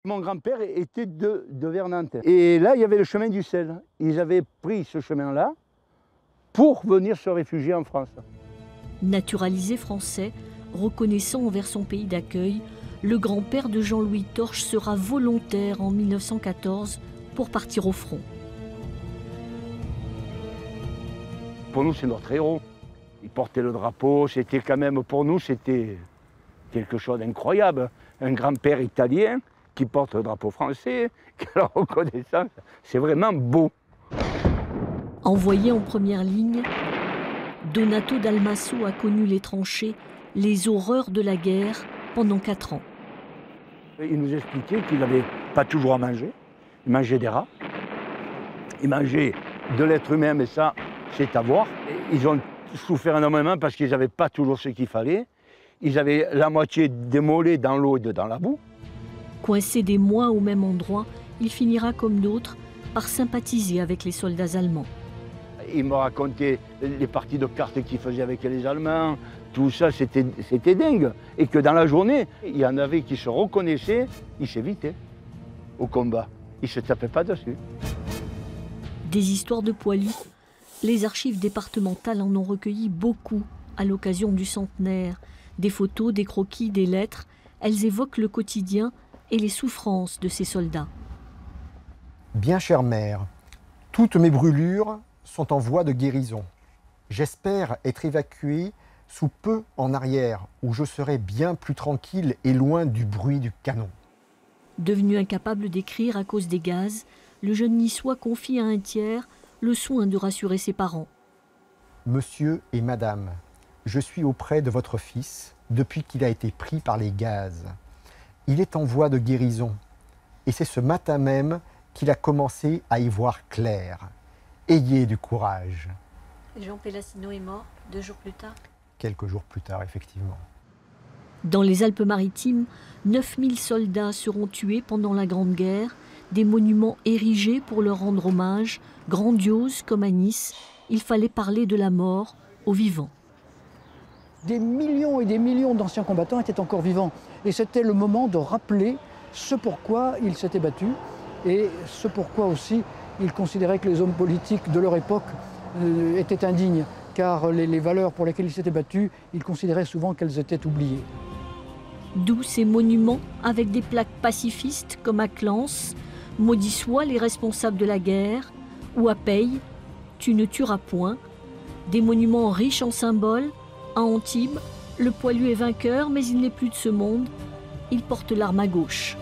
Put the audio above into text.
Mon grand-père était de Vernantes. Et là, il y avait le chemin du sel. Ils avaient pris ce chemin-là pour venir se réfugier en France. Naturalisé français, reconnaissant envers son pays d'accueil, le grand-père de Jean-Louis Torche sera volontaire en 1914 pour partir au front. Pour nous, c'est notre héros. Il portait le drapeau, c'était quand même, pour nous, c'était quelque chose d'incroyable. Un grand-père italien qui porte le drapeau français, qui a la reconnaissance, c'est vraiment beau. Envoyé en première ligne, Donato Dalmasso a connu les tranchées, les horreurs de la guerre pendant 4 ans. Il nous expliquait qu'il n'avait pas toujours à manger. Il mangeait des rats, il mangeait de l'être humain, mais ça, c'est à voir. Ils ont souffert énormément parce qu'ils n'avaient pas toujours ce qu'il fallait. Ils avaient la moitié des mollets dans l'eau et dans la boue. Coincé des mois au même endroit, il finira comme d'autres par sympathiser avec les soldats allemands. Il me racontait les parties de cartes qu'il faisait avec les Allemands, tout ça, c'était dingue. Et que dans la journée, il y en avait qui se reconnaissaient, ils s'évitaient au combat. Ils ne se tapaient pas dessus. Des histoires de poilus, les archives départementales en ont recueilli beaucoup à l'occasion du centenaire. Des photos, des croquis, des lettres, elles évoquent le quotidien et les souffrances de ces soldats. Bien chère mère, toutes mes brûlures sont en voie de guérison. J'espère être évacué sous peu en arrière, où je serai bien plus tranquille et loin du bruit du canon. Devenu incapable d'écrire à cause des gaz, le jeune niçois confie à un tiers le soin de rassurer ses parents. Monsieur et madame, je suis auprès de votre fils depuis qu'il a été pris par les gaz. Il est en voie de guérison et c'est ce matin même qu'il a commencé à y voir clair. Ayez du courage. Jean Pélassino est mort 2 jours plus tard. Quelques jours plus tard, effectivement. Dans les Alpes-Maritimes, 9000 soldats seront tués pendant la Grande Guerre, des monuments érigés pour leur rendre hommage, grandioses comme à Nice. Il fallait parler de la mort aux vivants. Des millions et des millions d'anciens combattants étaient encore vivants. Et c'était le moment de rappeler ce pourquoi ils s'étaient battus et ce pourquoi aussi ils considéraient que les hommes politiques de leur époque étaient indignes. Car les valeurs pour lesquelles ils s'étaient battus, ils considéraient souvent qu'elles étaient oubliées. D'où ces monuments avec des plaques pacifistes comme à Clans, maudits soient les responsables de la guerre, ou à Peille, tu ne tueras point. Des monuments riches en symboles. À Antibes, le poilu est vainqueur, mais il n'est plus de ce monde. Il porte l'arme à gauche.